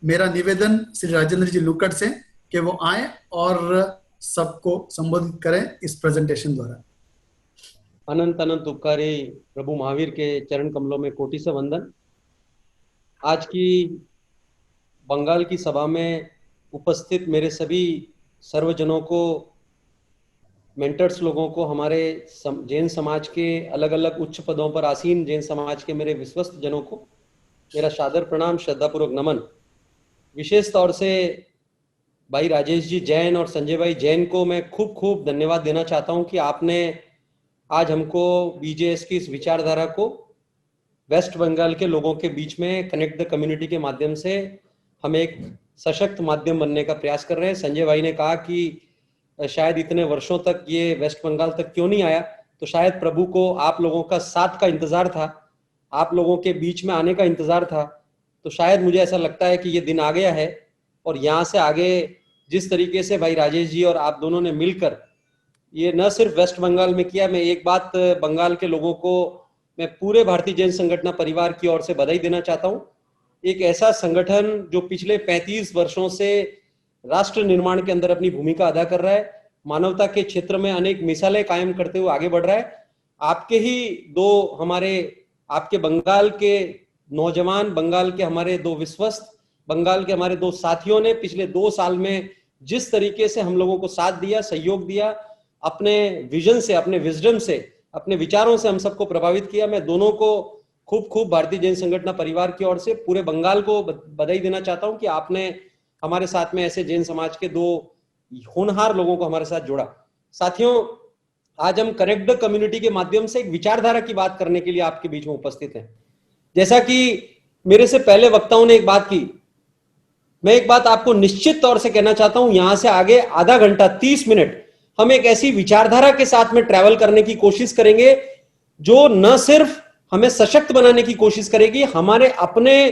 मेरा निवेदन श्री राजेंद्र जी लुक्कड़ से कि वो आए और सबको संबोधित करें इस प्रेजेंटेशन द्वारा। अनंत अनंत उपकारी प्रभु महावीर के चरण कमलों में कोटि से वंदन। आज की बंगाल की सभा में उपस्थित मेरे सभी सर्वजनों को, मेंटर्स लोगों को, हमारे जैन समाज के अलग अलग उच्च पदों पर आसीन जैन समाज के मेरे विश्वस्त जनों को मेरा सादर प्रणाम, श्रद्धापूर्वक नमन। विशेष तौर से भाई राजेश जी जैन और संजय भाई जैन को मैं खूब खूब धन्यवाद देना चाहता हूं कि आपने आज हमको बीजेएस की इस विचारधारा को वेस्ट बंगाल के लोगों के बीच में कनेक्ट द कम्युनिटी के माध्यम से हम एक सशक्त माध्यम बनने का प्रयास कर रहे हैं। संजय भाई ने कहा कि शायद इतने वर्षों तक ये वेस्ट बंगाल तक क्यों नहीं आया, तो शायद प्रभु को आप लोगों का साथ का इंतजार था, आप लोगों के बीच में आने का इंतजार था। तो शायद मुझे ऐसा लगता है कि ये दिन आ गया है और यहाँ से आगे जिस तरीके से भाई राजेश जी और आप दोनों ने मिलकर ये न सिर्फ वेस्ट बंगाल में किया, मैं एक बात बंगाल के लोगों को मैं पूरे भारतीय जैन संगठन परिवार की ओर से बधाई देना चाहता हूँ। एक ऐसा संगठन जो पिछले 35 वर्षों से राष्ट्र निर्माण के अंदर अपनी भूमिका अदा कर रहा है, मानवता के क्षेत्र में अनेक मिसालें कायम करते हुए आगे बढ़ रहा है। आपके ही दो हमारे, आपके बंगाल के नौजवान, बंगाल के हमारे दो विश्वस्त, बंगाल के हमारे दो साथियों ने पिछले 2 साल में जिस तरीके से हम लोगों को साथ दिया, सहयोग दिया, अपने विजन से, अपने विजडम से, अपने विचारों से हम सबको प्रभावित किया। मैं दोनों को खूब खूब भारतीय जैन संगठन परिवार की ओर से पूरे बंगाल को बधाई देना चाहता हूं कि आपने हमारे साथ में ऐसे जैन समाज के 2 होनहार लोगों को हमारे साथ जोड़ा। साथियों, आज हम कनेक्ट द कम्युनिटी के माध्यम से एक विचारधारा की बात करने के लिए आपके बीच में उपस्थित हैं। जैसा कि मेरे से पहले वक्ताओं ने एक बात की, मैं एक बात आपको निश्चित तौर से कहना चाहता हूं, यहां से आगे आधा घंटा 30 मिनट हम एक ऐसी विचारधारा के साथ में ट्रैवल करने की कोशिश करेंगे जो न सिर्फ हमें सशक्त बनाने की कोशिश करेगी, हमारे अपने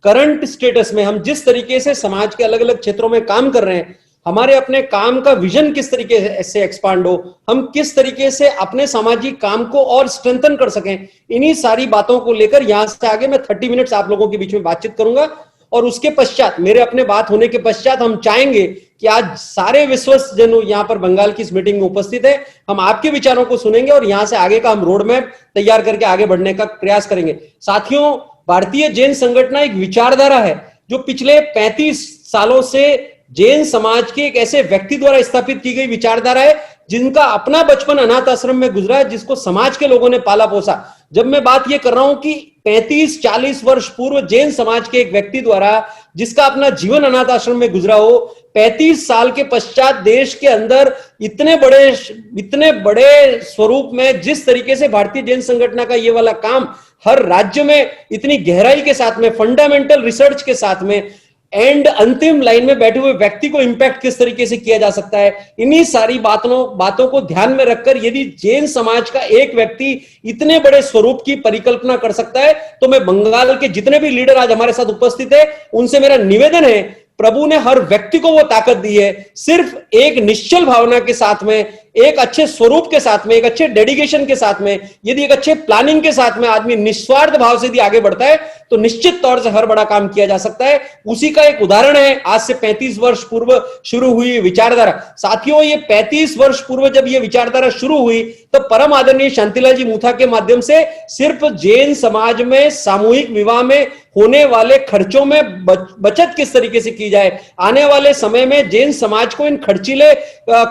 करंट स्टेटस में हम जिस तरीके से समाज के अलग अलग क्षेत्रों में काम कर रहे हैं, हमारे अपने काम का विजन किस तरीके से एक्सपांड हो, हम किस तरीके से अपने सामाजिक काम को और स्ट्रेंथन कर सकें, इन्हीं सारी बातों को लेकर यहां से आगे मैं 30 मिनट्स आप लोगों के बीच में बातचीत करूंगा। और उसके पश्चात, मेरे अपने बात होने के पश्चात, हम चाहेंगे कि आज सारे विश्वस्त जन यहां पर बंगाल की इस मीटिंग में उपस्थित है, हम आपके विचारों को सुनेंगे और यहां से आगे का हम रोड मैप तैयार करके आगे बढ़ने का प्रयास करेंगे। साथियों, भारतीय जैन संगठन एक विचारधारा है जो पिछले 35 सालों से जैन समाज के एक ऐसे व्यक्ति द्वारा स्थापित की गई विचारधारा है जिनका अपना बचपन अनाथ आश्रम में गुजरा है, जिसको समाज के लोगों ने पाला पोसा। जब मैं बात यह कर रहा हूं कि 35-40 वर्ष पूर्व जैन समाज के एक व्यक्ति द्वारा जिसका अपना जीवन अनाथ आश्रम में गुजरा हो, 35 साल के पश्चात देश के अंदर इतने बड़े स्वरूप में जिस तरीके से भारतीय जैन संगठन का ये वाला काम हर राज्य में इतनी गहराई के साथ में, फंडामेंटल रिसर्च के साथ में, एंड अंतिम लाइन में बैठे हुए व्यक्ति को इंपैक्ट किस तरीके से किया जा सकता है, इन्हीं सारी बातों को ध्यान में रखकर यदि जैन समाज का एक व्यक्ति इतने बड़े स्वरूप की परिकल्पना कर सकता है, तो मैं बंगाल के जितने भी लीडर आज हमारे साथ उपस्थित है उनसे मेरा निवेदन है, प्रभु ने हर व्यक्ति को वो ताकत दी है, सिर्फ एक निश्चल भावना के साथ में, एक अच्छे स्वरूप के साथ में, एक अच्छे डेडिकेशन के साथ में, यदि एक अच्छे प्लानिंग के साथ में आदमी निस्वार्थ भाव से यदि आगे बढ़ता है तो निश्चित तौर से हर बड़ा काम किया जा सकता है। उसी का एक उदाहरण है आज से 35 वर्ष पूर्व शुरू हुई विचारधारा। साथियों, ये 35 वर्ष पूर्व जब ये विचारधारा शुरू हुई तो परम आदरणीय शांतिलाल जी मूथा के माध्यम से सिर्फ जैन समाज में सामूहिक विवाह में होने वाले खर्चों में बचत किस तरीके से की जाए, आने वाले समय में जैन समाज को इन खर्चीले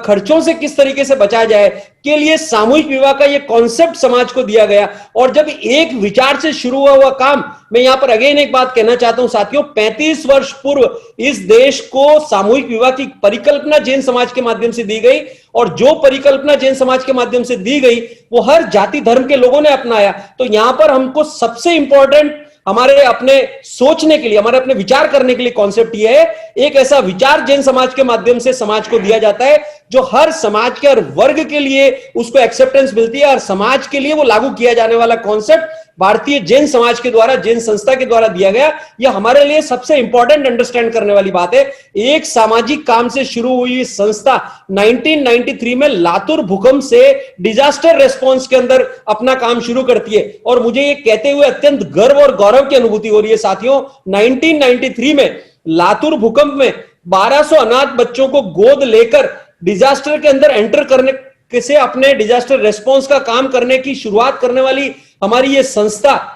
खर्चों से किस तरीके से बचाया जाए के लिए सामूहिक विवाह का ये कॉन्सेप्ट समाज को दिया गया। और जब एक विचार से शुरू हुआ काम, मैं यहां पर अगेन एक बात कहना चाहता हूं साथियों, 35 वर्ष पूर्व इस देश को सामूहिक विवाह की परिकल्पना जैन समाज के माध्यम से दी गई, और जो परिकल्पना जैन समाज के माध्यम से दी गई वो हर जाति धर्म के लोगों ने अपनाया। तो यहां पर हमको सबसे इंपॉर्टेंट हमारे अपने सोचने के लिए, हमारे अपने विचार करने के लिए कॉन्सेप्ट ये है, एक ऐसा विचार जैन समाज के माध्यम से समाज को दिया जाता है जो हर समाज के हर वर्ग के लिए उसको एक्सेप्टेंस मिलती है और समाज के लिए वो लागू किया जाने वाला कॉन्सेप्ट भारतीय जैन समाज के द्वारा, जैन संस्था के द्वारा दिया गया। यह हमारे लिए सबसे इंपॉर्टेंट अंडरस्टैंड करने वाली बात है। एक सामाजिक काम से शुरू हुई संस्था 1993 में लातूर भूकंप से डिजास्टर रेस्पॉन्स के अंदर अपना काम शुरू करती है, और मुझे ये कहते हुए अत्यंत गर्व और गौरव की अनुभूति हो रही है साथियों, 1993 में लातूर भूकंप में 1200 अनाथ बच्चों को गोद लेकर डिजास्टर के अंदर एंटर करने से अपने डिजास्टर रेस्पॉन्स का काम करने की शुरुआत करने वाली हमारी ये संस्था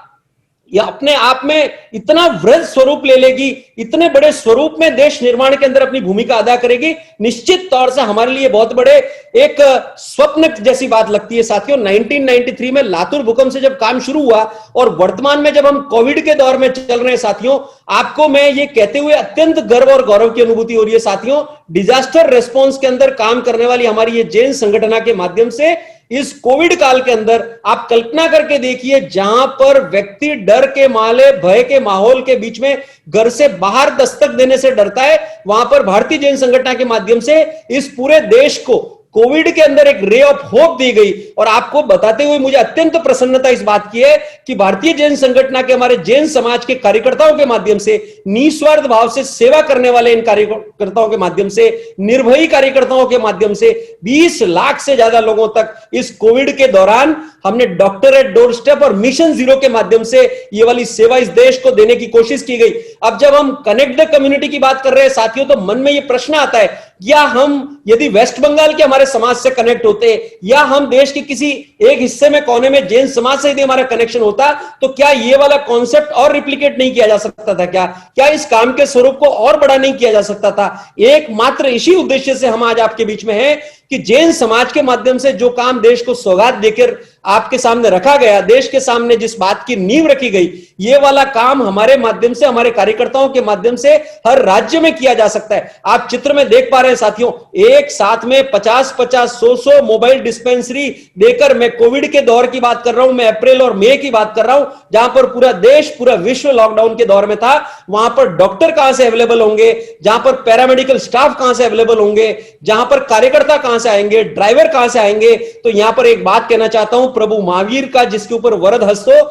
यह अपने आप में इतना वृहद स्वरूप ले लेगी, इतने बड़े स्वरूप में देश निर्माण के अंदर अपनी भूमिका अदा करेगी, निश्चित तौर से हमारे लिए बहुत बड़े एक स्वप्न जैसी बात लगती है। साथियों, 1993 में लातूर भूकंप से जब काम शुरू हुआ और वर्तमान में जब हम कोविड के दौर में चल रहे हैं साथियों, आपको मैं ये कहते हुए अत्यंत गर्व और गौरव की अनुभूति हो रही है साथियों, डिजास्टर रेस्पॉन्स के अंदर काम करने वाली हमारी ये जैन संगठन के माध्यम से इस कोविड काल के अंदर आप कल्पना करके देखिए, जहां पर व्यक्ति डर के मारे, भय के माहौल के बीच में घर से बाहर दस्तक देने से डरता है, वहां पर भारतीय जैन संगठन के माध्यम से इस पूरे देश को कोविड के अंदर एक रे ऑफ होप दी गई। और आपको बताते हुए मुझे अत्यंत प्रसन्नता इस बात की है कि भारतीय जैन संगठन के हमारे जैन समाज के कार्यकर्ताओं के माध्यम से, निस्वार्थ भाव से सेवा करने वाले इन कार्यकर्ताओं के माध्यम से, निर्भयी कार्यकर्ताओं के माध्यम से 20 लाख से ज्यादा लोगों तक इस कोविड के दौरान हमने डॉक्टर एट डोर स्टेप और मिशन जीरो के माध्यम से ये वाली सेवा इस देश को देने की कोशिश की गई। अब जब हम कनेक्ट द कम्युनिटी की बात कर रहे हैं साथियों, तो मन में ये प्रश्न आता है, या हम यदि वेस्ट बंगाल के हमारे समाज से कनेक्ट होते, या हम देश के किसी एक हिस्से में कोने में जैन समाज से यदि हमारा कनेक्शन होता, तो क्या ये वाला कॉन्सेप्ट और रिप्लिकेट नहीं किया जा सकता था? क्या इस काम के स्वरूप को और बड़ा नहीं किया जा सकता था? एकमात्र इसी उद्देश्य से हम आज आपके बीच में हैं कि जैन समाज के माध्यम से जो काम देश को सौगात देकर आपके सामने रखा गया, देश के सामने जिस बात की नींव रखी गई, ये वाला काम हमारे माध्यम से, हमारे कार्यकर्ताओं के माध्यम से हर राज्य में किया जा सकता है। आप चित्र में देख पा रहे हैं साथियों, एक साथ में 50-50, 100 मोबाइल डिस्पेंसरी देकर, मैं कोविड के दौर की बात कर रहा हूं, मैं अप्रैल और मई की बात कर रहा हूं, जहां पर पूरा देश, पूरा विश्व लॉकडाउन के दौर में था। वहां पर डॉक्टर कहां से अवेलेबल होंगे, जहां पर पैरामेडिकल स्टाफ कहां से अवेलेबल होंगे, जहां पर कार्यकर्ता कहां से आएंगे, ड्राइवर कहां से आएंगे? तो यहां पर एक बात कहना चाहता हूं, प्रभु महावीर का जिसके ऊपर वरद हस्त हो,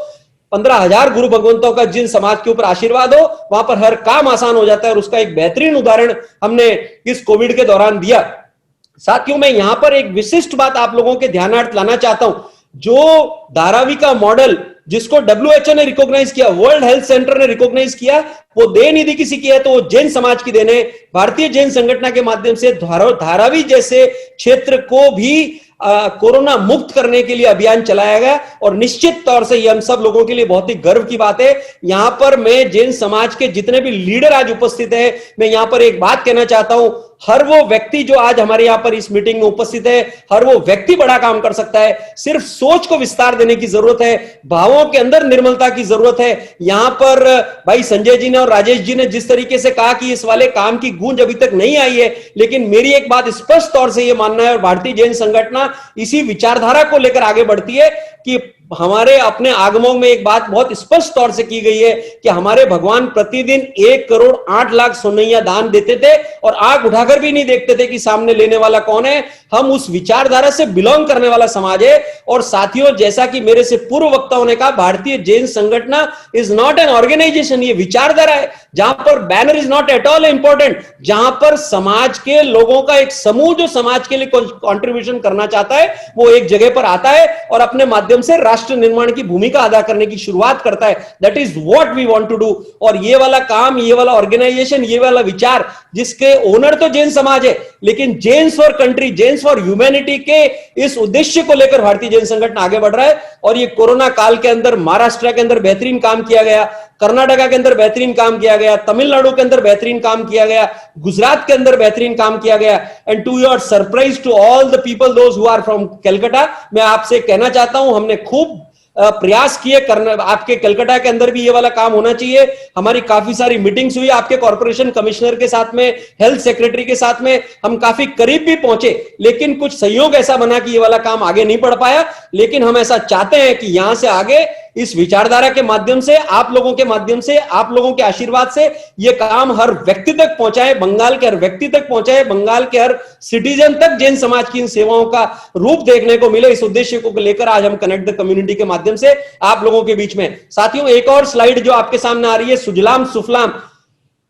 15,000 गुरु भगवंतों का जिन समाज के ऊपर आशीर्वाद हो, वहां पर हर काम आसान हो जाता है। और उसका एक बेहतरीन उदाहरण हमने इस कोविड के दौरान दिया। साथियों, मैं यहां पर एक विशिष्ट बात आप लोगों के ध्यानार्थ लाना चाहता हूं। जो धारावी का मॉडल जिसको WHO ने रिकॉग्नाइज किया, वर्ल्ड हेल्थ सेंटर ने रिकॉग्नाइज किया, वो देन यदि किसी की है तो वो जैन समाज की देन है। भारतीय जैन संगठन के माध्यम से धारावी जैसे क्षेत्र को भी कोरोना मुक्त करने के लिए अभियान चलाया गया, और निश्चित तौर से ये हम सब लोगों के लिए बहुत ही गर्व की बात है। यहां पर मैं जैन समाज के जितने भी लीडर आज उपस्थित है, मैं यहां पर एक बात कहना चाहता हूं, हर वो व्यक्ति जो आज हमारे यहां पर इस मीटिंग में उपस्थित है, हर वो व्यक्ति बड़ा काम कर सकता है। सिर्फ सोच को विस्तार देने की जरूरत है, भावों के अंदर निर्मलता की जरूरत है। यहां पर भाई संजय जी ने और राजेश जी ने जिस तरीके से कहा कि इस वाले काम की गूंज अभी तक नहीं आई है, लेकिन मेरी एक बात स्पष्ट तौर से यह मानना है, और भारतीय जैन संगठन इसी विचारधारा को लेकर आगे बढ़ती है कि हमारे अपने आगमों में एक बात बहुत स्पष्ट तौर से की गई है कि हमारे भगवान प्रतिदिन 1,08,00,000 सोनैया दान देते थे, और आंख उठाकर भी नहीं देखते थे कि सामने लेने वाला कौन है। हम उस विचारधारा से बिलोंग करने वाला समाज है। और साथियों, जैसा कि मेरे से पूर्व वक्ताओं ने कहा, भारतीय Jain Sanghatana is not an organisation, ये विचारधारा है, जहां पर banner is not at all important, जहां पर समाज के लोगों का एक समूह जो समाज के लिए कॉन्ट्रीब्यूशन करना चाहता है, वो एक जगह पर आता है और अपने माध्यम से राष्ट्र निर्माण की भूमिका अदा करने की शुरुआत करता है। That is what we want to do. और ये वाला काम, ये वाला ऑर्गेनाइजेशन, ये वाला विचार, जिसके ओनर तो जैन समाज है, लेकिन Jains for country, Jains for humanity के इस उद्देश्य को लेकर भारतीय जैन संगठन आगे बढ़ रहा है। और ये कोरोना काल के अंदर महाराष्ट्र के अंदर बेहतरीन काम किया गया, कर्नाटका के अंदर बेहतरीन काम किया गया, तमिलनाडु के अंदर बेहतरीन काम किया गया, गुजरात के अंदर बेहतरीन काम किया गया। And to your surprise, to all the people those who are from Calcutta, मैं आपसे कहना चाहता हूं, हमने खूब प्रयास किए करने, आपके कलकत्ता के अंदर भी ये वाला काम होना चाहिए। हमारी काफी सारी मीटिंग्स हुई आपके कॉर्पोरेशन कमिश्नर के साथ में, हेल्थ सेक्रेटरी के साथ में, हम काफी करीब भी पहुंचे, लेकिन कुछ संयोग ऐसा बना कि ये वाला काम आगे नहीं बढ़ पाया। लेकिन हम ऐसा चाहते हैं कि यहां से आगे इस विचारधारा के माध्यम से, आप लोगों के माध्यम से, आप लोगों के आशीर्वाद से ये काम हर व्यक्ति तक पहुंचाए, बंगाल के हर व्यक्ति तक पहुंचाए, बंगाल के हर सिटीजन तक जैन समाज की इन सेवाओं का रूप देखने को मिले। इस उद्देश्य को लेकर आज हम कनेक्ट द कम्युनिटी के माध्यम से आप लोगों के बीच में। साथियों, एक और स्लाइड जो आपके सामने आ रही है, सुजलाम सुफलाम,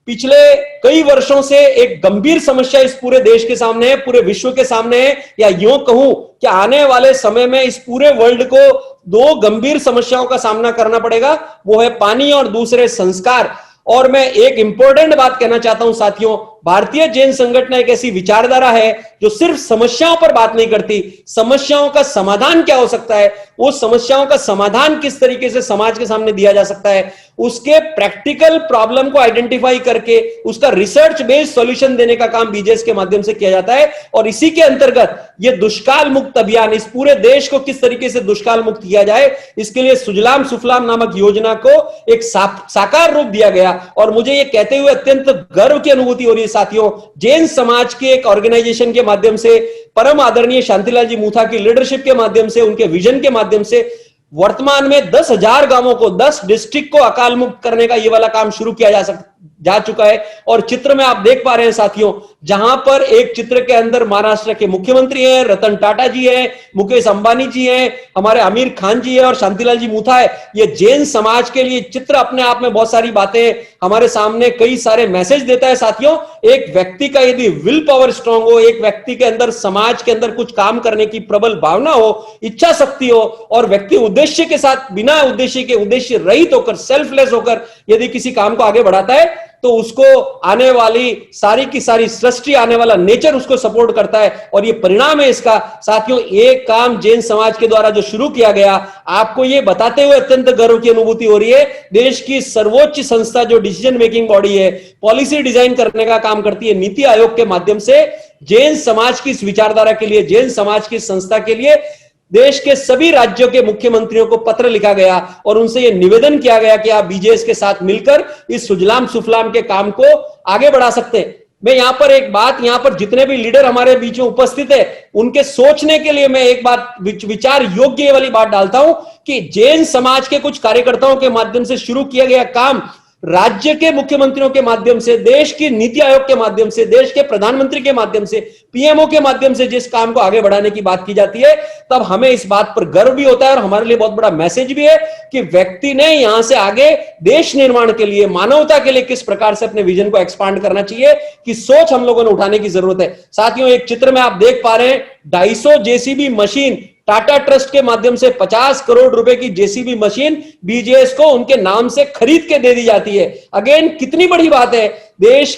पिछले कई वर्षों से एक गंभीर समस्या इस पूरे देश के सामने है, पूरे विश्व के सामने है, या यूं कहूं कि आने वाले समय में इस पूरे वर्ल्ड को दो गंभीर समस्याओं का सामना करना पड़ेगा। वो है पानी और दूसरे संस्कार। और मैं एक इंपॉर्टेंट बात कहना चाहता हूं साथियों, भारतीय जैन संगठन एक ऐसी विचारधारा है जो सिर्फ समस्याओं पर बात नहीं करती, समस्याओं का समाधान क्या हो सकता है, उस समस्याओं का समाधान किस तरीके से समाज के सामने दिया जा सकता है, उसके प्रैक्टिकल प्रॉब्लम को आइडेंटिफाई करके उसका रिसर्च बेस्ड सॉल्यूशन देने का काम बीजेएस के माध्यम से किया जाता है। और इसी के अंतर्गत यह दुष्काल मुक्त अभियान, इस पूरे देश को किस तरीके से दुष्काल मुक्त किया जाए, इसके लिए सुजलाम सुफलाम नामक योजना को एक साकार रूप दिया गया। और मुझे यह कहते हुए अत्यंत गर्व की अनुभूति हो रही है साथियों, जैन समाज के एक ऑर्गेनाइजेशन के माध्यम से, परम आदरणीय शांतिलाल जी मूथा की लीडरशिप के माध्यम से, उनके विजन के माध्यम से वर्तमान में 10,000 गांवों को, 10 डिस्ट्रिक्ट को अकाल मुक्त करने का ये वाला काम शुरू किया जा चुका है। और चित्र में आप देख पा रहे हैं साथियों, जहां पर एक चित्र के अंदर महाराष्ट्र के मुख्यमंत्री हैं, रतन टाटा जी हैं, मुकेश अंबानी जी हैं, हमारे आमिर खान जी है और शांतिलाल जी मूथा है। ये जैन समाज के लिए चित्र अपने आप में बहुत सारी बातें हमारे सामने कई सारे मैसेज देता है साथियों। एक व्यक्ति का यदि विल पावर स्ट्रांग हो, एक व्यक्ति के अंदर, समाज के अंदर कुछ काम करने की प्रबल भावना हो, इच्छा शक्ति हो, और व्यक्ति उद्देश्य के साथ, बिना उद्देश्य के, उद्देश्य रहित होकर, सेल्फलेस होकर यदि किसी काम को आगे बढ़ाता है तो उसको आने वाली सारी की सारी सृष्टि, आने वाला नेचर उसको सपोर्ट करता है। और ये परिणाम है इसका साथियों। एक काम जैन समाज के द्वारा जो शुरू किया गया, आपको ये बताते हुए अत्यंत गर्व की अनुभूति हो रही है, देश की सर्वोच्च संस्था जो डिसीजन मेकिंग बॉडी है, पॉलिसी डिजाइन करने का काम करती है, नीति आयोग के माध्यम से जैन समाज की इस विचारधारा के लिए, जैन समाज की संस्था के लिए देश के सभी राज्यों के मुख्यमंत्रियों को पत्र लिखा गया और उनसे यह निवेदन किया गया कि आप बीजेएस के साथ मिलकर इस सुजलाम सुफलाम के काम को आगे बढ़ा सकते हैं। मैं यहां पर एक बात, यहां पर जितने भी लीडर हमारे बीच में उपस्थित है, उनके सोचने के लिए मैं एक बात, विचार योग्य वाली बात डालता हूं कि जैन समाज के कुछ कार्यकर्ताओं के माध्यम से शुरू किया गया काम राज्य के मुख्यमंत्रियों के माध्यम से, देश की नीति आयोग के माध्यम से, देश के प्रधानमंत्री के माध्यम से, पीएमओ के माध्यम से जिस काम को आगे बढ़ाने की बात की जाती है, तब हमें इस बात पर गर्व भी होता है और हमारे लिए बहुत बड़ा मैसेज भी है कि व्यक्ति ने यहां से आगे देश निर्माण के लिए, मानवता के लिए किस प्रकार से अपने विजन को एक्सपांड करना चाहिए कि सोच हम लोगों ने उठाने की जरूरत है। साथियों, एक चित्र में आप देख पा रहे हैं 250 जेसीबी मशीन टाटा ट्रस्ट के माध्यम से 50 करोड़ रुपए की जेसीबी मशीन बीजेएस को उनके नाम से खरीद के दे दी जाती है। अगेन, कितनी बड़ी बात है देश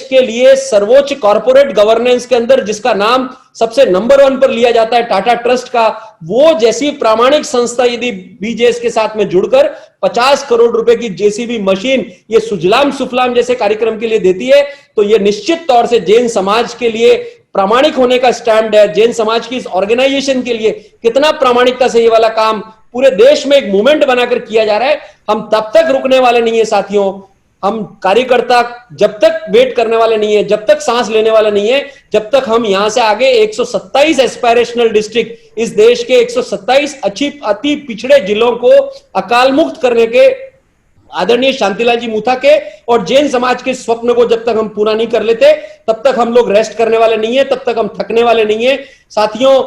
के लिए सर्वोच्च कॉर्पोरेट गवर्नेंस के अंदर जिसका नाम सबसे नंबर 1 पर लिया जाता है टाटा ट्रस्ट का, वो जैसी प्रामाणिक संस्था यदि बीजेएस के साथ में जुड़कर 50 करोड़ रुपए की जेसीबी मशीन ये सुजलाम सुफलाम जैसे कार्यक्रम के लिए देती है, तो ये निश्चित तौर से जैन समाज के लिए प्रामाणिक होने का स्टैंड है। जैन समाज की इस ऑर्गेनाइजेशन के लिए कितना प्रामाणिकता से ये वाला काम पूरे देश में एक मूवमेंट बनाकर किया जा रहा है। हम तब तक रुकने वाले नहीं है साथियों, हम कार्यकर्ता जब तक वेट करने वाले नहीं है, जब तक सांस लेने वाले नहीं है, जब तक हम यहां से आगे 127 एस्पायरेशनल डिस्ट्रिक्ट, इस देश के 127 अति पिछड़े जिलों को अकाल मुक्त करने के आदरणीय शांतिलाल जी मूथा के और जैन समाज के स्वप्न को जब तक हम पूरा नहीं कर लेते, तब तक हम लोग रेस्ट करने वाले नहीं है, तब तक हम थकने वाले नहीं है। साथियों,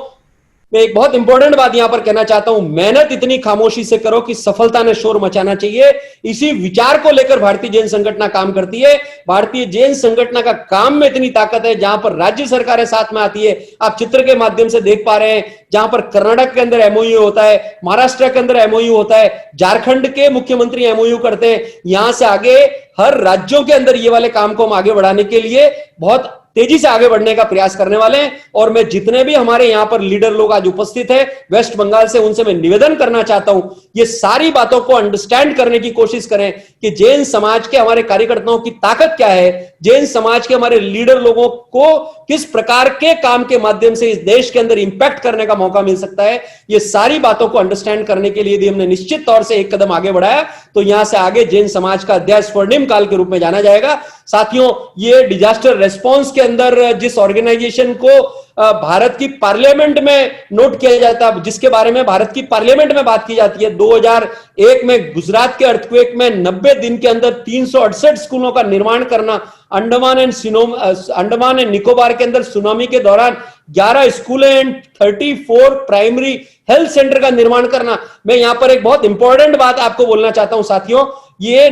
मैं एक बहुत इंपॉर्टेंट बात यहां पर कहना चाहता हूं, मेहनत इतनी खामोशी से करो कि सफलता ने शोर मचाना चाहिए। इसी विचार को लेकर भारतीय जैन संगठन काम करती है। भारतीय जैन संगठन का काम में इतनी ताकत है, जहां पर राज्य सरकारें साथ में आती है। आप चित्र के माध्यम से देख पा रहे हैं, जहां पर कर्नाटक के अंदर एमओयू होता है, महाराष्ट्र के अंदर एमओयू होता है, झारखंड के मुख्यमंत्री एमओयू करते हैं। यहां से आगे हर राज्यों के अंदर ये वाले काम को हम आगे बढ़ाने के लिए बहुत तेजी से आगे बढ़ने का प्रयास करने वाले हैं। और मैं जितने भी हमारे यहां पर लीडर लोग आज उपस्थित हैं वेस्ट बंगाल से, उनसे मैं निवेदन करना चाहता हूं, ये सारी बातों को अंडरस्टैंड करने की कोशिश करें कि जैन समाज के हमारे कार्यकर्ताओं की ताकत क्या है, जैन समाज के हमारे लीडर लोगों को किस प्रकार के काम के माध्यम से इस देश के अंदर इंपैक्ट करने का मौका मिल सकता है। ये सारी बातों को अंडरस्टैंड करने के लिए यदि हमने निश्चित तौर से एक कदम आगे बढ़ाया, तो यहां से आगे जैन समाज का अध्याय स्वर्णिम काल के रूप में जाना जाएगा। साथियों, ये डिजास्टर रेस्पॉन्स के अंदर जिस ऑर्गेनाइजेशन को भारत की पार्लियामेंट में नोट किया जाता है, जिसके बारे में भारत की पार्लियामेंट में बात की जाती है, 2001 में गुजरात के अर्थक्वेक में 90 दिन के अंदर 368 स्कूलों का निर्माण करना, अंडमान एंड निकोबार के अंदर सुनामी के दौरान 11 school and 34 primary health centre का निर्माण करना। मैं यहां पर एक बहुत इंपॉर्टेंट बात आपको बोलना चाहता हूं साथियों, ये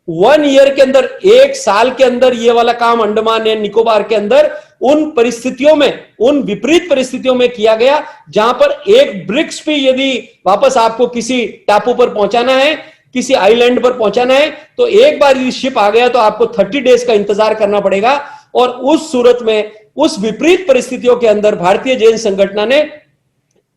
1 ईयर के अंदर, 1 साल के अंदर ये वाला काम अंडमान एंड निकोबार के अंदर उन परिस्थितियों में, उन विपरीत परिस्थितियों में किया गया, जहां पर एक ब्रिक्स भी यदि वापस आपको किसी टापू पर पहुंचाना है, किसी आइलैंड पर पहुंचाना है, तो एक बार यदि शिप आ गया तो आपको 30 डेज का इंतजार करना पड़ेगा। और उस सूरत में, उस विपरीत परिस्थितियों के अंदर भारतीय जैन संगठन ने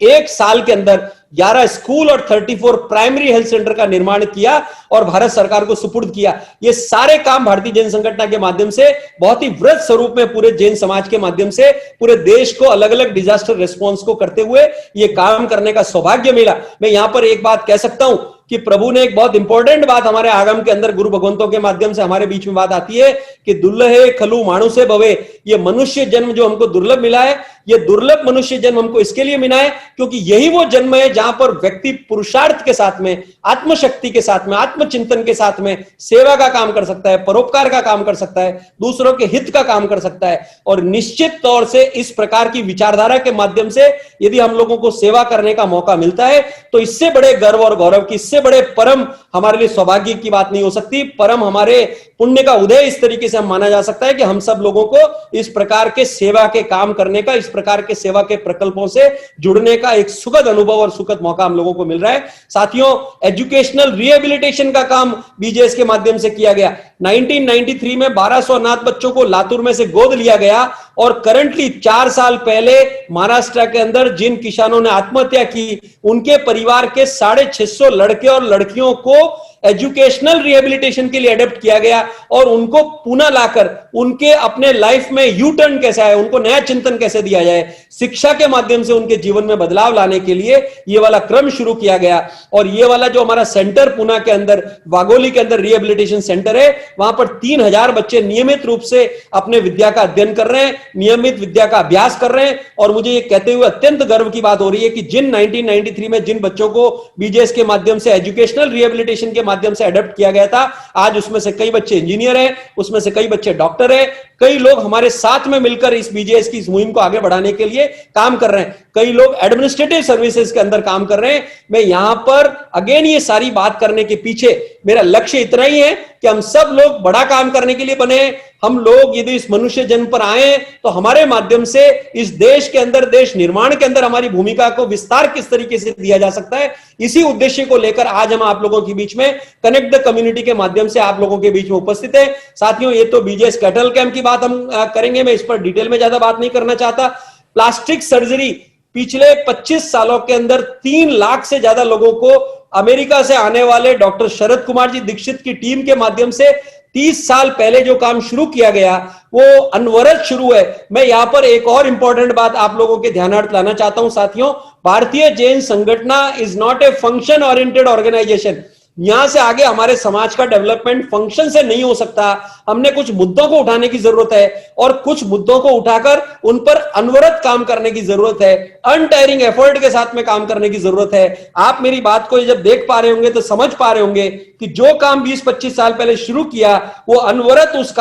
एक साल के अंदर 11 स्कूल और 34 प्राइमरी हेल्थ सेंटर का निर्माण किया और भारत सरकार को सुपुर्द किया। ये सारे काम भारतीय जैन संगठन के माध्यम से बहुत ही वृहद स्वरूप में पूरे जैन समाज के माध्यम से पूरे देश को अलग अलग डिजास्टर रिस्पांस को करते हुए ये काम करने का सौभाग्य मिला। मैं यहां पर एक बात कह सकता हूं कि प्रभु ने एक बहुत इंपॉर्टेंट बात हमारे आगम के अंदर गुरु भगवंतों के माध्यम से हमारे बीच में बात आती है कि दुर्लभे खलु मानुषे भवे, ये मनुष्य जन्म जो हमको दुर्लभ मिला है, ये दुर्लभ मनुष्य जन्म हमको इसके लिए मिला है क्योंकि यही वो जन्म है जहां पर व्यक्ति पुरुषार्थ के साथ में, आत्मशक्ति के साथ में, आत्मचिंतन के साथ में सेवा का काम कर सकता है, परोपकार का काम कर सकता है, दूसरों के हित का काम कर सकता है। और निश्चित तौर से इस प्रकार की विचारधारा के माध्यम से यदि हम लोगों को सेवा करने का मौका मिलता है तो इससे बड़े गर्व और गौरव की, इससे बड़े परम हमारे लिए सौभाग्य की बात नहीं हो सकती। परम हमारे पुण्य का उदय इस तरीके से हम माना जा सकता है कि हम सब लोगों को इस प्रकार के सेवा के काम करने का, इस प्रकार के सेवा के प्रकल्पों से जुड़ने का एक सुखद अनुभव और सुखद मौका हम लोगों को मिल रहा है। साथियों, एजुकेशनल रिहेबिलिटेशन का काम बीजेएस के माध्यम से किया गया। 1993 में 1200 अनाथ बच्चों को लातूर में से गोद लिया गया और करंटली 4 साल पहले महाराष्ट्र के अंदर जिन किसानों ने आत्महत्या की, उनके परिवार के 650 लड़के और लड़कियों को एजुकेशनल रिहेबिलिटेशन के लिए एडॉप्ट किया गया और उनको पुनः लाकर उनके अपने लाइफ में यू टर्न कैसा है, उनको नया चिंतन कैसे दिया जाए, शिक्षा के माध्यम से उनके जीवन में बदलाव लाने के लिए ये वाला क्रम शुरू किया गया। और ये वाला जो हमारा सेंटर पुणे के अंदर, वाघोली के अंदर रिहेबिलिटेशन सेंटर है, वहां पर 3000 बच्चे नियमित रूप से अपने विद्या का अध्ययन कर रहे हैं, नियमित विद्या का अभ्यास कर रहे हैं। और मुझे ये कहते हुए अत्यंत गर्व की बात हो रही है कि जिन 1993 में जिन बच्चों को बीजेएस के माध्यम से एजुकेशनल रिहेबिलिटेशन के माध्यम से अडॉप्ट किया गया था, आज उसमें से कई बच्चे इंजीनियर हैं, उसमें से कई बच्चे डॉक्टर हैं, कई लोग हमारे साथ में मिलकर इस बीजेएस की इस मुहिम को आगे बढ़ाने के लिए काम कर रहे हैं, कई लोग एडमिनिस्ट्रेटिव सर्विसेज के अंदर काम कर रहे हैं। मैं यहां पर अगेन ये सारी बात करने के पीछे मेरा लक्ष्य इतना ही है कि हम सब लोग बड़ा काम करने के लिए बने। हम लोग यदि इस मनुष्य जन्म पर आए तो हमारे माध्यम से इस देश के अंदर, देश निर्माण के अंदर हमारी भूमिका को विस्तार किस तरीके से दिया जा सकता है, इसी उद्देश्य को लेकर आज हम आप लोगों के बीच में कनेक्ट द कम्युनिटी के माध्यम से आप लोगों के बीच में उपस्थित है। साथियों, ये तो बीजेएस कैटल कैंप की बात हम करेंगे, मैं इस पर डिटेल में ज्यादा बात नहीं करना चाहता। प्लास्टिक सर्जरी पिछले 25 सालों के अंदर 3 लाख से ज्यादा लोगों को अमेरिका से आने वाले डॉक्टर शरद कुमार जी दीक्षित की टीम के माध्यम से 30 साल पहले जो काम शुरू किया गया वो अनवरत शुरू है। मैं यहां पर एक और इंपॉर्टेंट बात आप लोगों के ध्यानार्थ लाना चाहता हूं। साथियों, Bharatiya Jain Sanghatana is not a function oriented organisation. यहां से आगे हमारे समाज का डेवलपमेंट फंक्शन से नहीं हो सकता। हमने कुछ मुद्दों को उठाने की जरूरत है और कुछ मुद्दों को उठाकर उन पर अनवरत काम करने की जरूरत है, अनटायरिंग एफर्ट के साथ में काम करने की जरूरत है। आप मेरी बात को जब देख पा रहे होंगे तो समझ पा रहे होंगे कि जो काम 20-25 साल पहले शुरू किया वो अनवरत उस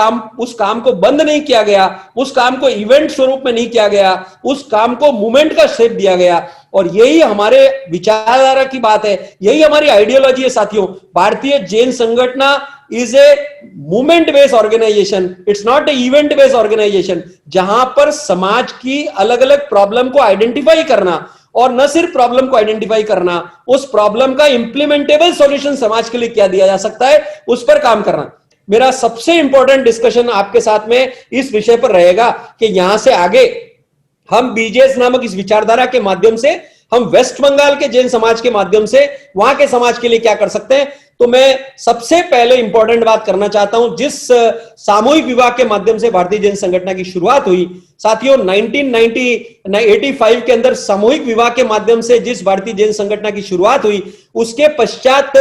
काम को बंद नहीं किया गया, उस काम को इवेंट स्वरूप में नहीं किया गया, उस काम को मूवमेंट का शेप दिया गया। और यही हमारे विचारधारा की बात है, यही हमारी आइडियोलॉजी है। साथियों, Bharatiya Jain Sanghatana is a movement based organisation, it's not a event based organisation, जहां पर समाज की अलग अलग प्रॉब्लम को आइडेंटिफाई करना और न सिर्फ प्रॉब्लम को आइडेंटिफाई करना, उस प्रॉब्लम का इंप्लीमेंटेबल सॉल्यूशन समाज के लिए क्या दिया जा सकता है उस पर काम करना। मेरा सबसे इंपॉर्टेंट डिस्कशन आपके साथ में इस विषय पर रहेगा कि यहां से आगे हम बीजेएस नामक इस विचारधारा के माध्यम से हम वेस्ट बंगाल के जैन समाज के माध्यम से वहां के समाज के लिए क्या कर सकते हैं। तो मैं सबसे पहले इंपॉर्टेंट बात करना चाहता हूं, जिस सामूहिक विवाह के माध्यम से भारतीय जैन संगठन की शुरुआत हुई। साथियों, 1985 के अंदर सामूहिक विवाह के माध्यम से जिस भारतीय जैन संगठन की शुरुआत हुई, उसके पश्चात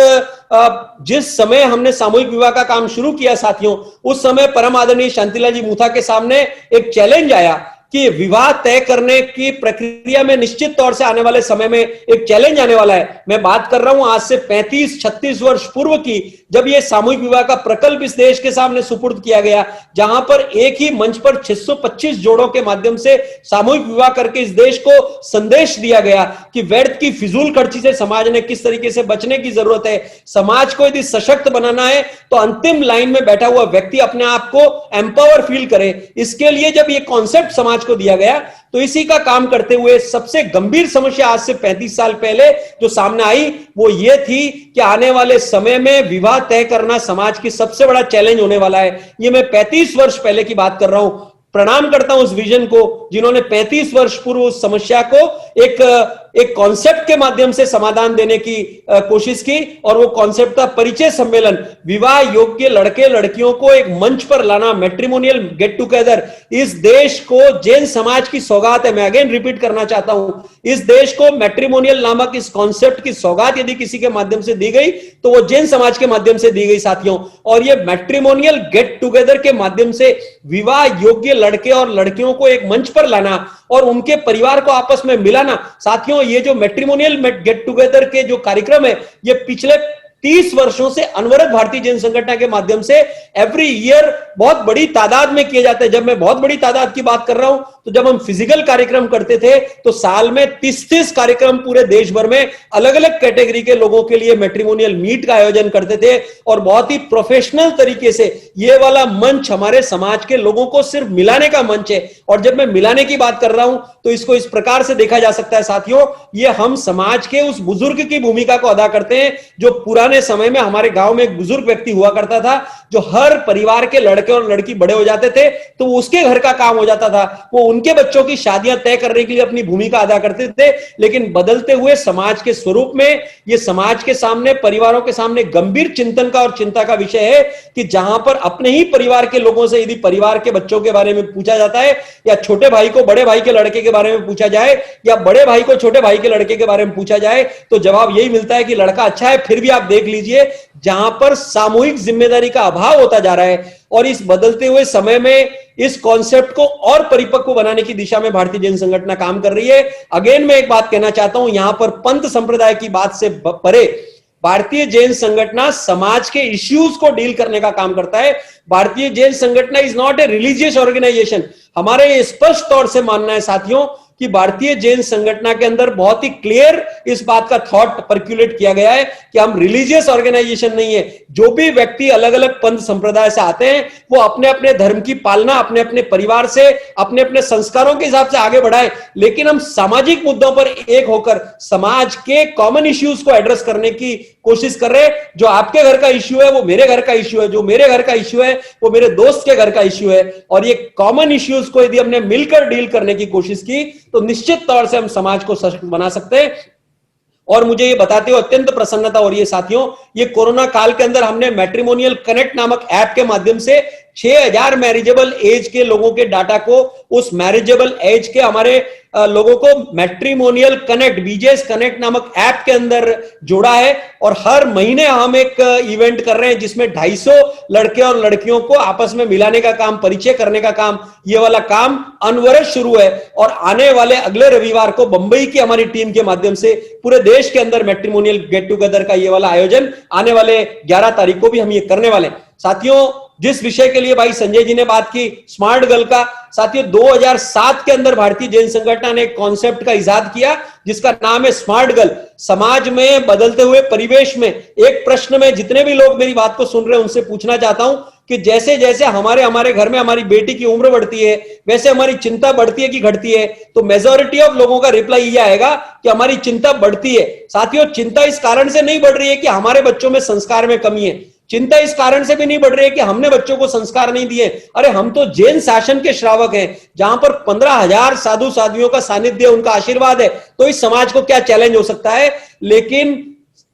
जिस समय हमने सामूहिक विवाह का काम शुरू किया साथियों, उस समय परम आदरणीय शांतिलाल जी मूथा के सामने एक चैलेंज आया कि विवाह तय करने की प्रक्रिया में निश्चित तौर से आने वाले समय में एक चैलेंज आने वाला है। मैं बात कर रहा हूं आज से 35-36 वर्ष पूर्व की, जब यह सामूहिक विवाह का प्रकल्प इस देश के सामने सुपुर्द किया गया, जहां पर एक ही मंच पर 625 जोड़ों के माध्यम से सामूहिक विवाह करके इस देश को संदेश दिया गया कि व्यर्थ की फिजूल खर्ची से समाज ने किस तरीके से बचने की जरूरत है। समाज को यदि सशक्त बनाना है तो अंतिम लाइन में बैठा हुआ व्यक्ति अपने आप को एम्पावर फील करे। इसके लिए जब ये कॉन्सेप्ट समाज समाज को दिया गया। तो इसी का काम करते हुए सबसे गंभीर समस्या आज से 35 साल पहले जो सामने आई वो ये थी कि आने वाले समय में विवाह तय करना समाज की सबसे बड़ा चैलेंज होने वाला है। ये मैं 35 वर्ष पहले की बात कर रहा हूं। प्रणाम करता हूं उस विजन को जिन्होंने 35 वर्ष पूर्व उस समस्या को एक कॉन्सेप्ट के माध्यम से समाधान देने की कोशिश की, और वो कॉन्सेप्ट था परिचय सम्मेलन। विवाह योग्य लड़के लड़कियों को एक मंच पर लाना, मैट्रिमोनियल गेट टुगेदर। इस देश को जैन समाज की सौगात है। मैं अगेन रिपीट करना चाहता हूं, इस देश को मैट्रिमोनियल नामक इस कॉन्सेप्ट की सौगात यदि किसी के माध्यम से दी गई तो वो जैन समाज के माध्यम से दी गई साथियों। और ये मैट्रिमोनियल गेट टुगेदर के माध्यम से विवाह योग्य लड़के और लड़कियों को एक मंच पर लाना और उनके परिवार को आपस में मिलाना। साथियों, ये जो मैट्रिमोनियल गेट टुगेदर के जो कार्यक्रम है ये पिछले 30 वर्षों से अनवरत भारतीय जैन संगठन के माध्यम से एवरी ईयर बहुत बड़ी तादाद में किए जाते हैं। जब मैं बहुत बड़ी तादाद की बात कर रहा हूं तो जब हम फिजिकल कार्यक्रम करते थे तो साल में 30-30 कार्यक्रम पूरे देश भर में अलग अलग कैटेगरी के लोगों के लिए मैट्रिमोनियल मीट का आयोजन करते थे, और बहुत ही प्रोफेशनल तरीके से ये वाला मंच हमारे समाज के लोगों को सिर्फ मिलाने का मंच है। और जब मैं मिलाने की बात कर रहा हूं तो इसको इस प्रकार से देखा जा सकता है साथियों, ये हम समाज के उस बुजुर्ग की भूमिका को अदा करते हैं जो पुराने समय में हमारे गांव में एक बुजुर्ग व्यक्ति हुआ करता था जो हर परिवार के लड़के और लड़की बड़े हो जाते थे तो उसके घर का काम हो जाता था, वो उनके बच्चों की शादियां तय करने के लिए अपनी भूमिका अदा करते थे। लेकिन बदलते हुए समाज के स्वरूप में ये समाज के सामने, परिवारों के सामने गंभीर चिंतन का और चिंता का विषय है कि जहां पर अपने ही परिवार के लोगों से यदि परिवार के बच्चों के बारे में पूछा जाता है, या छोटे भाई को बड़े भाई के लड़के के बारे में पूछा जाए, या बड़े भाई को छोटे भाई के लड़के के बारे में पूछा जाए, तो जवाब यही मिलता है कि लड़का अच्छा है। फिर भी आप देख लीजिए जहां पर सामूहिक जिम्मेदारी का अभाव होता जा रहा है। और इस बदलते हुए समय में इस कॉन्सेप्ट को और परिपक्व बनाने की दिशा में भारतीय जैन संगठन काम कर रही है। अगेन मैं एक बात कहना चाहता हूं, यहां पर पंथ संप्रदाय की बात से परे भारतीय जैन संगठन समाज के इश्यूज को डील करने का काम करता है। Bharatiya Jain Sanghatana is not a religious organisation. हमारे ये स्पष्ट तौर से मानना है साथियों कि भारतीय जैन संगठन के अंदर बहुत ही क्लियर इस बात का थॉट पर्क्यूलेट किया गया है कि हम रिलीजियस ऑर्गेनाइजेशन नहीं है। जो भी व्यक्ति अलग अलग पंथ संप्रदाय से आते हैं वो अपने अपने धर्म की पालना अपने अपने परिवार से, अपने अपने संस्कारों के हिसाब से आगे बढ़ाए, लेकिन हम सामाजिक मुद्दों पर एक होकर समाज के कॉमन इश्यूज को एड्रेस करने की कोशिश कर रहे हैं। जो आपके घर का इश्यू है वो मेरे घर का इश्यू है, जो मेरे घर का इश्यू है वो मेरे दोस्त के घर का इश्यू है, और ये कॉमन इश्यूज को यदि हमने मिलकर डील करने की कोशिश की तो निश्चित तौर से हम समाज को सशक्त बना सकते हैं। और मुझे ये बताते हुए अत्यंत प्रसन्नता हो रही है साथियों, ये कोरोना काल के अंदर हमने मैट्रिमोनियल कनेक्ट नामक ऐप के माध्यम से 6000 मैरिजेबल एज के लोगों के डाटा को, उस मैरिजेबल एज के हमारे लोगों को मैट्रिमोनियल कनेक्ट, बीजेएस कनेक्ट नामक ऐप के अंदर जोड़ा है। और हर महीने हम एक इवेंट कर रहे हैं जिसमें 250 लड़के और लड़कियों को आपस में मिलाने का काम, परिचय करने का काम, ये वाला काम अनवरत शुरू है। और आने वाले अगले रविवार को बंबई की हमारी टीम के माध्यम से पूरे देश के अंदर मैट्रिमोनियल गेट टुगेदर का ये वाला आयोजन आने वाले 11 तारीख को भी हम ये करने वाले हैं। साथियों, जिस विषय के लिए भाई संजय जी ने बात की, स्मार्ट गर्ल का, साथियों 2007 के अंदर भारतीय जैन संगठन ने एक कॉन्सेप्ट का इजाद किया जिसका नाम है स्मार्ट गर्ल। समाज में बदलते हुए परिवेश में एक प्रश्न में जितने भी लोग मेरी बात को सुन रहे हैं उनसे पूछना चाहता हूं कि जैसे जैसे हमारे घर में हमारी बेटी की उम्र बढ़ती है वैसे हमारी चिंता बढ़ती है कि घटती है? तो मेजॉरिटी ऑफ लोगों का रिप्लाई ये आएगा कि हमारी चिंता बढ़ती है। साथियों, चिंता इस कारण से नहीं बढ़ रही है कि हमारे बच्चों में संस्कार में कमी है, चिंता इस कारण से भी नहीं बढ़ रही है कि हमने बच्चों को संस्कार नहीं दिए। अरे हम तो जैन शासन के श्रावक हैं जहां पर 15,000 साधु साध्वियों का सानिध्य, उनका आशीर्वाद है, तो इस समाज को क्या चैलेंज हो सकता है? लेकिन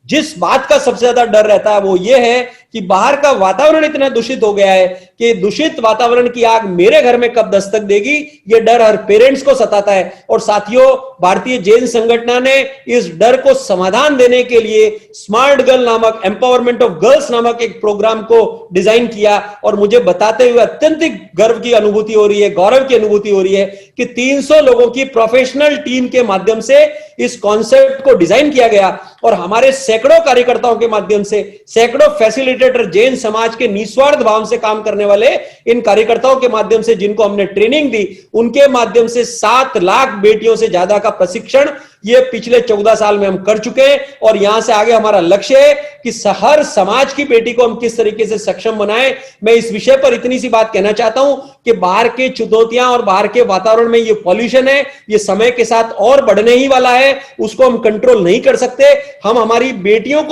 जिस बात का सबसे ज्यादा डर रहता है वो ये है कि बाहर का वातावरण इतना दूषित हो गया है कि दूषित वातावरण की आग मेरे घर में कब दस्तक देगी, ये डर हर पेरेंट्स को सताता है। और साथियों, भारतीय जैन संगठन ने इस डर को समाधान देने के लिए स्मार्ट गर्ल नामक, एम्पावरमेंट ऑफ गर्ल्स नामक एक प्रोग्राम को डिजाइन किया। और मुझे बताते हुए अत्यंत गर्व की अनुभूति हो रही है, गौरव की अनुभूति हो रही है कि 300 लोगों की प्रोफेशनल टीम के माध्यम से इस कॉन्सेप्ट को डिजाइन किया गया और हमारे सैकड़ों कार्यकर्ताओं के माध्यम से, सैकड़ों फैसिलिटेटर एडमिनिस्ट्रेटर, जैन समाज के निस्वार्थ भाव से काम करने वाले इन कार्यकर्ताओं के माध्यम से, जिनको हमने ट्रेनिंग दी, उनके माध्यम से 7 लाख बेटियों से ज्यादा का प्रशिक्षण ये पिछले 14 साल में हम कर चुके हैं। और यहां से आगे हमारा लक्ष्य है कि हर समाज की बेटी को हम किस तरीके से सक्षम बनाएं। मैं इस विषय पर इतनी सी बात कहना चाहता हूं कि बाहर के चुनौतियां और बाहर के वातावरण में ये पॉल्यूशन है, ये समय के साथ और बढ़ने ही वाला है, उसको हम कंट्रोल नहीं कर सकते। हम हमारी बेटियों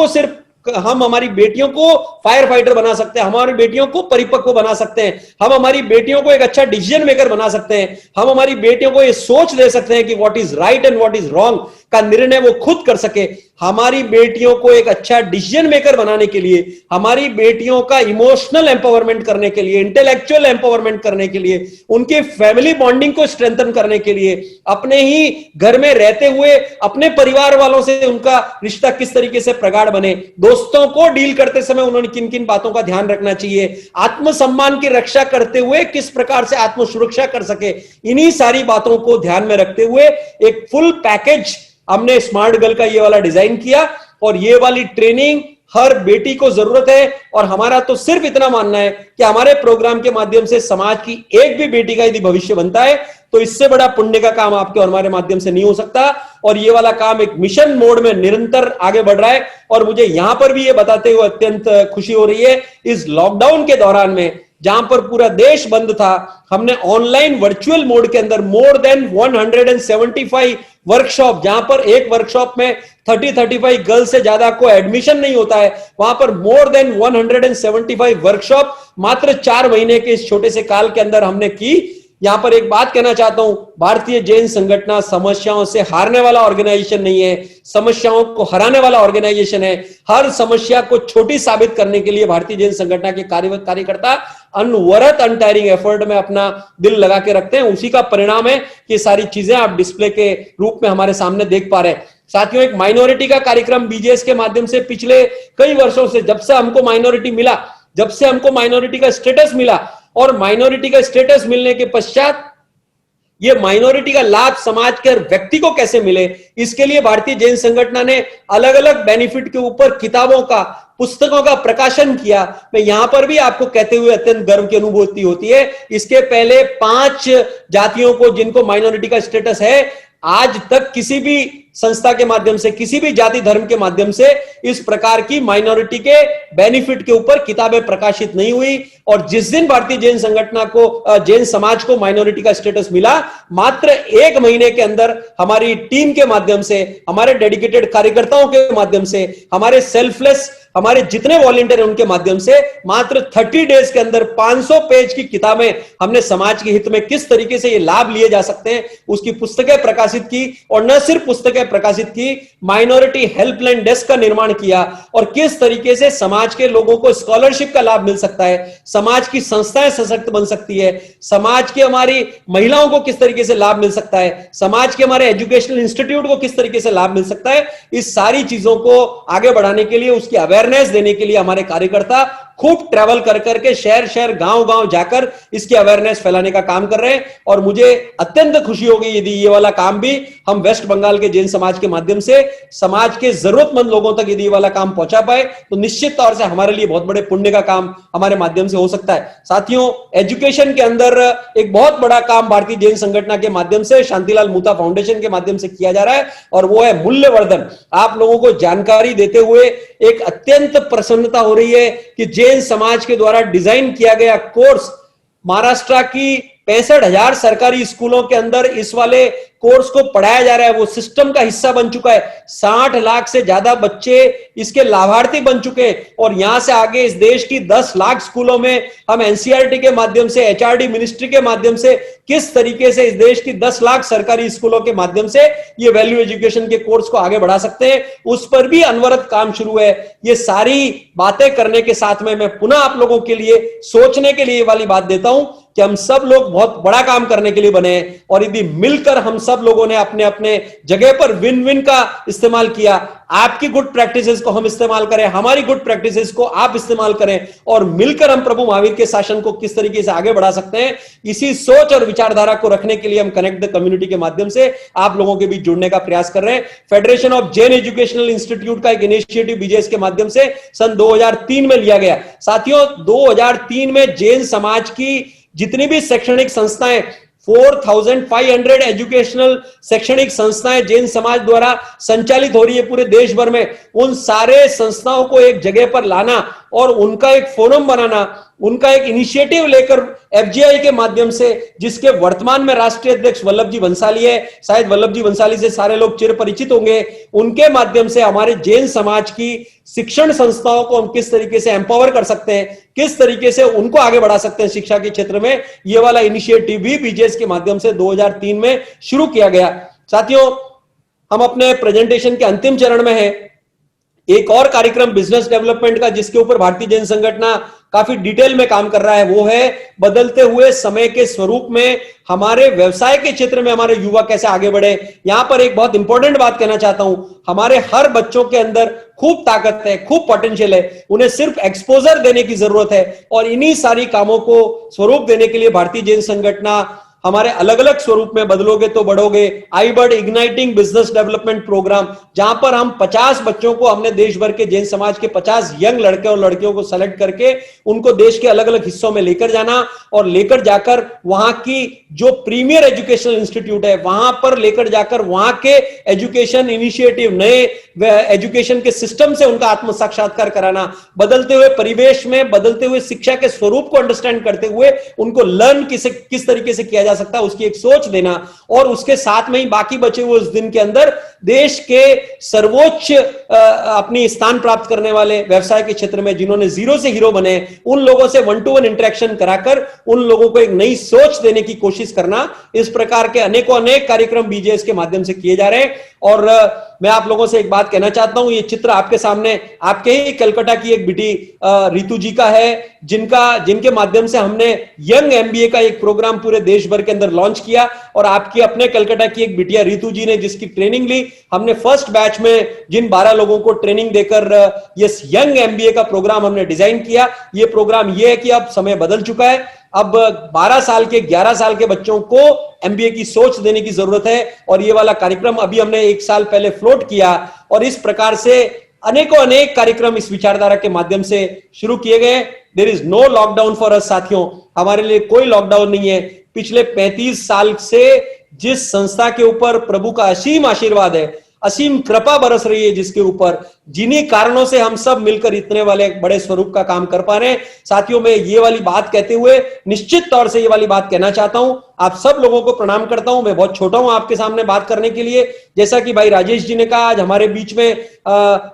को फायर फाइटर बना सकते हैं, हमारी बेटियों को परिपक्व बना सकते हैं, हम हमारी बेटियों को एक अच्छा डिसीजन मेकर बना सकते हैं, हम हमारी बेटियों को ये सोच दे सकते हैं कि what is right and what is wrong का निर्णय वो खुद कर सके। हमारी बेटियों को एक अच्छा डिसीजन मेकर बनाने के लिए, हमारी बेटियों का इमोशनल एम्पावरमेंट करने के लिए, इंटेलेक्चुअल एम्पावरमेंट करने के लिए, उनके फैमिली बॉन्डिंग को स्ट्रेंथन करने के लिए, अपने ही घर में रहते हुए अपने परिवार वालों से उनका रिश्ता किस तरीके से प्रगाढ़ बने, दोस्तों को डील करते समय उन्होंने किन किन बातों का ध्यान रखना चाहिए, आत्मसम्मान की रक्षा करते हुए किस प्रकार से आत्म सुरक्षा कर सके, इन्हीं सारी बातों को ध्यान में रखते हुए एक फुल पैकेज हमने स्मार्ट गर्ल का ये वाला डिजाइन किया। और ये वाली ट्रेनिंग हर बेटी को जरूरत है। और हमारा तो सिर्फ इतना मानना है कि हमारे प्रोग्राम के माध्यम से समाज की एक भी बेटी का यदि भविष्य बनता है तो इससे बड़ा पुण्य का काम आपके और हमारे माध्यम से नहीं हो सकता। और ये वाला काम एक मिशन मोड में निरंतर आगे बढ़ रहा है। और मुझे यहां पर भी ये बताते हुए अत्यंत खुशी हो रही है, इस लॉकडाउन के दौरान में जहां पर पूरा देश बंद था, हमने ऑनलाइन वर्चुअल मोड के अंदर मोर देन 175 वर्कशॉप, जहां पर एक वर्कशॉप में 30-35 गर्ल्स से ज्यादा को एडमिशन नहीं होता है, वहां पर मोर देन 175 वर्कशॉप मात्र 4 महीने के इस छोटे से काल के अंदर हमने की। यहां पर एक बात कहना चाहता हूं, भारतीय जैन संगठन समस्याओं से हारने वाला ऑर्गेनाइजेशन नहीं है, समस्याओं को हराने वाला ऑर्गेनाइजेशन है। हर समस्या को छोटी साबित करने के लिए भारतीय जैन संगठन के कार्यकर्ता अनवरत अनटायरिंग एफर्ट में अपना दिल लगा के रखते हैं। उसी का परिणाम है कि सारी चीजें आप डिस्प्ले के रूप में हमारे सामने देख पा रहे हैं। साथियों, एक माइनॉरिटी का कार्यक्रम बीजेएस के माध्यम से पिछले कई वर्षों से, जब से हमको माइनॉरिटी मिला, जब से हमको माइनॉरिटी का स्टेटस मिला, और माइनॉरिटी का स्टेटस मिलने के पश्चात ये माइनॉरिटी का लाभ समाज के हर व्यक्ति को कैसे मिले, इसके लिए भारतीय जैन संगठन ने अलग अलग बेनिफिट के ऊपर किताबों का, पुस्तकों का प्रकाशन किया। मैं यहां पर भी आपको कहते हुए अत्यंत गर्व की अनुभूति होती है। इसके पहले 5 जातियों को जिनको माइनॉरिटी का स्टेटस है, आज तक किसी भी संस्था के माध्यम से, किसी भी जाति धर्म के माध्यम से इस प्रकार की माइनॉरिटी के बेनिफिट के ऊपर किताबें प्रकाशित नहीं हुई। और जिस दिन भारतीय जैन संगठन को, जैन समाज को माइनॉरिटी का स्टेटस मिला, मात्र 1 महीने के अंदर हमारी टीम के माध्यम से, हमारे डेडिकेटेड कार्यकर्ताओं के माध्यम से, हमारे सेल्फलेस, हमारे जितने वॉलंटियर हैं उनके माध्यम से, मात्र 30 डेज के अंदर 500 पेज की किताबें हमने समाज के हित में किस तरीके से ये लाभ लिए जा सकते हैं उसकी पुस्तकें प्रकाशित की। और न सिर्फ पुस्तकें प्रकाशित की, माइनॉरिटी हेल्पलाइन डेस्क का निर्माण किया, और किस तरीके से समाज के लोगों को स्कॉलरशिप का लाभ मिल सकता है, समाज की संस्थाएं सशक्त बन सकती है, समाज की हमारी महिलाओं को किस तरीके से लाभ मिल सकता है, समाज के हमारे एजुकेशनल इंस्टीट्यूट को किस तरीके से लाभ मिल सकता है, इस सारी चीजों को आगे बढ़ाने के लिए, उसकी अवेयरनेस देने के लिए हमारे कार्यकर्ता खूब ट्रैवल कर करके शहर शहर, गांव गांव जाकर इसकी अवेयरनेस फैलाने का काम कर रहे हैं। और मुझे अत्यंत खुशी होगी यदि ये वाला काम भी हम वेस्ट बंगाल के जैन समाज के माध्यम से समाज के जरूरतमंद लोगों तक यदि ये वाला काम पहुंचा पाए, तो निश्चित तौर से हमारे लिए बहुत बड़े पुण्य का काम हमारे माध्यम से हो सकता है। साथियों, एजुकेशन के अंदर एक बहुत बड़ा काम भारतीय जैन संगठन के माध्यम से, शांतिलाल मूता फाउंडेशन के माध्यम से किया जा रहा है, और वो है मूल्यवर्धन। आप लोगों को जानकारी देते हुए एक अत्यंत प्रसन्नता हो रही है कि जैन समाज के द्वारा डिजाइन किया गया कोर्स महाराष्ट्र की 65,000 सरकारी स्कूलों के अंदर इस वाले कोर्स को पढ़ाया जा रहा है, वो सिस्टम का हिस्सा बन चुका है। 60 लाख से ज्यादा बच्चे इसके लाभार्थी बन चुके हैं। और यहां से आगे इस देश की 10 लाख स्कूलों में हम एनसीईआरटी के माध्यम से, एचआरडी मिनिस्ट्री के माध्यम से किस तरीके से इस देश की 10 लाख सरकारी स्कूलों के माध्यम से ये वैल्यू एजुकेशन के कोर्स को आगे बढ़ा सकते हैं, उस पर भी अनवरत काम शुरू है। ये सारी बातें करने के साथ में मैं पुनः आप लोगों के लिए सोचने के लिए वाली बात देता हूं कि हम सब लोग बहुत बड़ा काम करने के लिए बने हैं, और यदि मिलकर हम सब सब लोगों ने अपने अपने जगह पर विन विन का इस्तेमाल किया। आपकी गुड प्रैक्टिसेस को हम इस्तेमाल करें, हमारी गुड प्रैक्टिसेस को आप इस्तेमाल करें, और मिलकर हम प्रभु महावीर के शासन को किस तरीके से आगे बढ़ा सकते हैं, इसी सोच और विचारधारा को रखने के लिए हम कनेक्ट द कम्युनिटी के माध्यम से आप लोगों के बीच जुड़ने का प्रयास कर रहे हैं। Federation of Jain educational institute का एक इनिशिएटिव बीजेएस के माध्यम से सन 2003 में लिया गया। साथियों, 2003 में जैन समाज की जितनी भी शैक्षणिक संस्थाएं, 4500 एजुकेशनल शैक्षणिक संस्थाएं जैन समाज द्वारा संचालित हो रही है पूरे देश भर में, उन सारे संस्थाओं को एक जगह पर लाना और उनका एक फोरम बनाना, उनका एक इनिशिएटिव लेकर एफजीआई के माध्यम से, जिसके वर्तमान में राष्ट्रीय अध्यक्ष वल्लभ जी भंसाली है, शायद वल्लभ जी भंसाली से सारे लोग चिर परिचित होंगे, उनके माध्यम से हमारे जैन समाज की शिक्षण संस्थाओं को हम किस तरीके से एम्पावर कर सकते हैं, किस तरीके से उनको आगे बढ़ा सकते हैं शिक्षा के क्षेत्र में, ये वाला इनिशिएटिव भी बीजेएस के माध्यम से 2003 में शुरू किया गया। साथियों, हम अपने प्रेजेंटेशन के अंतिम चरण में हैं। एक और कार्यक्रम बिजनेस डेवलपमेंट का जिसके ऊपर भारतीय जैन संगठन काफी डिटेल में काम कर रहा है, वो है बदलते हुए समय के स्वरूप में हमारे व्यवसाय के क्षेत्र में हमारे युवा कैसे आगे बढ़े। यहां पर एक बहुत इंपॉर्टेंट बात कहना चाहता हूं, हमारे हर बच्चों के अंदर खूब ताकत है, खूब पोटेंशियल है, उन्हें सिर्फ एक्सपोजर देने की जरूरत है, और इन्हीं सारी कामों को स्वरूप देने के लिए भारतीय जैन संगठन हमारे अलग अलग स्वरूप में बदलोगे तो बढ़ोगे आईबर्ड इग्नाइटिंग बिजनेस डेवलपमेंट प्रोग्राम, जहां पर हम 50 बच्चों को, हमने देश भर के जैन समाज के 50 यंग लड़के और लड़कियों को सेलेक्ट करके उनको देश के अलग अलग हिस्सों में लेकर जाना, और लेकर जाकर वहां की जो प्रीमियर एजुकेशनल इंस्टीट्यूट है वहां पर लेकर जाकर वहां के एजुकेशन इनिशिएटिव, नए एजुकेशन के सिस्टम से उनका आत्म साक्षात्कार कराना, बदलते हुए परिवेश में बदलते हुए शिक्षा के स्वरूप को अंडरस्टैंड करते हुए उनको लर्न किस तरीके से किया जा सकता है उसकी एक सोच देना, और उसके साथ में ही बाकी बचे हुए उस दिन के अंदर देश के सर्वोच्च अपनी स्थान प्राप्त करने वाले व्यवसाय के क्षेत्र में जिन्होंने जीरो से हीरो बने, उन लोगों से 1-to-1 इंटरेक्शन कराकर उन लोगों को एक नई सोच देने की कोशिश करना। इस प्रकार के अनेकों अनेक कार्यक्रम बीजेएस के माध्यम से किए जा रहे हैं। और मैं आप लोगों से एक बात कहना चाहता हूं, ये चित्र आपके सामने आपके ही कलकत्ता की एक बेटी रितु जी का है, जिनके माध्यम से हमने यंग एमबीए का एक प्रोग्राम पूरे देश भर के अंदर लॉन्च किया, और आपकी अपने कलकत्ता की एक बिटिया रितु जी ने जिसकी ट्रेनिंग ली, हमने फर्स्ट बैच में जिन 12 लोगों को ट्रेनिंग देकर ये यंग एमबीए का प्रोग्राम हमने डिजाइन किया। ये प्रोग्राम ये है कि अब समय बदल चुका है, अब 12 साल के 11 साल के बच्चों को एमबीए की सोच देने की जरूरत है, और ये वाला कार्यक्रम अभी हमने 1 साल पहले फ्लोट किया, और इस प्रकार से अनेकों अनेक कार्यक्रम इस विचारधारा के माध्यम से शुरू किए गए। There is no lockdown for us. साथियों, हमारे लिए कोई लॉकडाउन नहीं है। पिछले 35 साल से जिस संस्था के ऊपर प्रभु का असीम आशीर्वाद है, असीम कृपा बरस रही है, जिसके ऊपर जिन्हीं कारणों से हम सब मिलकर इतने वाले बड़े स्वरूप का काम कर पा रहे हैं। साथियों, मैं ये वाली बात कहते हुए निश्चित तौर से ये वाली बात कहना चाहता हूं, आप सब लोगों को प्रणाम करता हूं। मैं बहुत छोटा हूं आपके सामने बात करने के लिए। जैसा कि भाई राजेश जी ने कहा, आज हमारे बीच में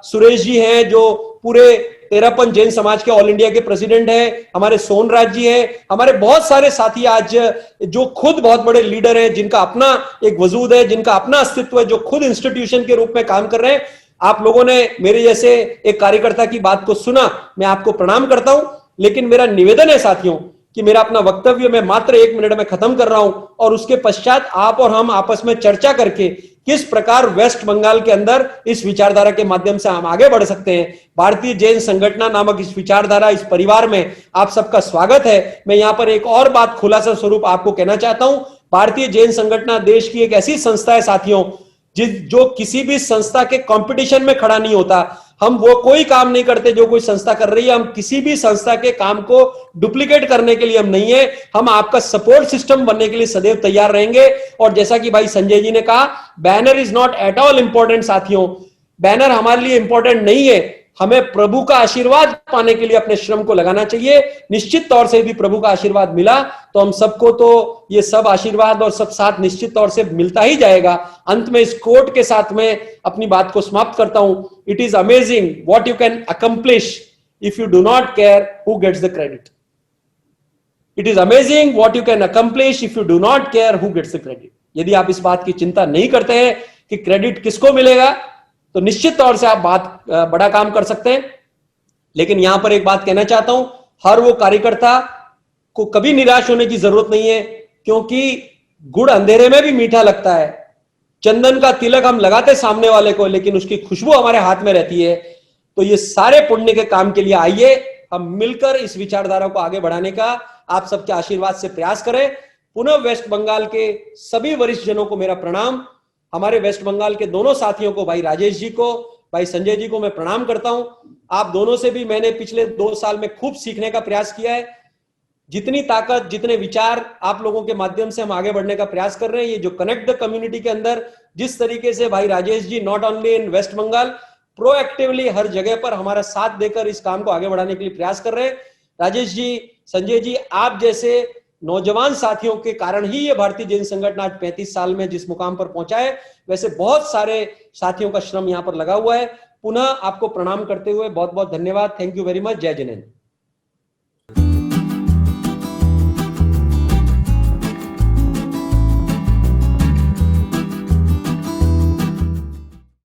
सुरेश जी हैं जो पूरे तेरापन जैन समाज के ऑल इंडिया के प्रेसिडेंट हैं, हमारे सोनराज जी हैं, हमारे बहुत सारे साथी आज जो खुद बहुत बड़े लीडर हैं, जिनका अपना एक वजूद है, जिनका अपना अस्तित्व है, जो खुद इंस्टीट्यूशन के रूप में काम कर रहे हैं। आप लोगों ने मेरे जैसे एक कार्यकर्ता की बात को सुना, मैं आपको प्रणाम करता हूं। लेकिन मेरा निवेदन है साथियों कि मेरा अपना वक्तव्य मैं मात्र 1 मिनट में खत्म कर रहा हूं, और उसके पश्चात आप और हम आपस में चर्चा करके किस प्रकार वेस्ट बंगाल के अंदर इस विचारधारा के माध्यम से हम आगे बढ़ सकते हैं। भारतीय जैन संगठन नामक इस विचारधारा, इस परिवार में आप सबका स्वागत है। मैं यहां पर एक और बात खुलासा स्वरूप आपको कहना चाहता हूं। भारतीय जैन संगठन देश की एक ऐसी संस्था है साथियों, जो किसी भी संस्था के कंपटीशन में खड़ा नहीं होता। हम वो कोई काम नहीं करते जो कोई संस्था कर रही है, हम किसी भी संस्था के काम को डुप्लीकेट करने के लिए हम नहीं है। हम आपका सपोर्ट सिस्टम बनने के लिए सदैव तैयार रहेंगे। और जैसा कि भाई संजय जी ने कहा, banner is not at all important. साथियों, बैनर हमारे लिए इंपॉर्टेंट नहीं है, हमें प्रभु का आशीर्वाद पाने के लिए अपने श्रम को लगाना चाहिए। निश्चित तौर से यदि प्रभु का आशीर्वाद मिला तो हम सबको तो ये सब आशीर्वाद और सब साथ निश्चित तौर से मिलता ही जाएगा। अंत में इस कोट के साथ में अपनी बात को समाप्त करता हूं। It is amazing what you can accomplish if you do not care who gets the credit. It is amazing what you can accomplish if you do not care who gets the credit. यदि आप इस बात की चिंता नहीं करते हैं कि क्रेडिट किसको मिलेगा, तो निश्चित तौर से आप बड़ा काम कर सकते हैं। लेकिन यहां पर एक बात कहना चाहता हूं, हर वो कार्यकर्ता को कभी निराश होने की जरूरत नहीं है, क्योंकि गुड़ अंधेरे में भी मीठा लगता है। चंदन का तिलक हम लगाते सामने वाले को, लेकिन उसकी खुशबू हमारे हाथ में रहती है। तो ये सारे पुण्य के काम के लिए आइए हम मिलकर इस विचारधारा को आगे बढ़ाने का आप सबके आशीर्वाद से प्रयास करें। पुनः वेस्ट बंगाल के सभी वरिष्ठ जनों को मेरा प्रणाम। हमारे वेस्ट बंगाल के दोनों साथियों को, भाई राजेश जी को, भाई संजय जी को मैं प्रणाम करता हूं। आप दोनों से भी मैंने पिछले 2 साल में खूब सीखने का प्रयास किया है। जितनी ताकत, जितने विचार आप लोगों के माध्यम से हम आगे बढ़ने का प्रयास कर रहे हैं, ये जो कनेक्ट द कम्युनिटी के अंदर जिस तरीके से भाई Rajesh ji not only in West Bengal, proactively हर जगह पर हमारा साथ देकर इस काम को आगे बढ़ाने के लिए प्रयास कर रहे हैं। राजेश जी, संजय जी, आप जैसे नौजवान साथियों के कारण ही ये भारतीय जैन संगठन आज 35 साल में जिस मुकाम पर पहुंचा है। वैसे बहुत सारे साथियों का श्रम यहां पर लगा हुआ है। पुनः आपको प्रणाम करते हुए बहुत बहुत धन्यवाद। Thank you very much. जय जिनेन्द्र।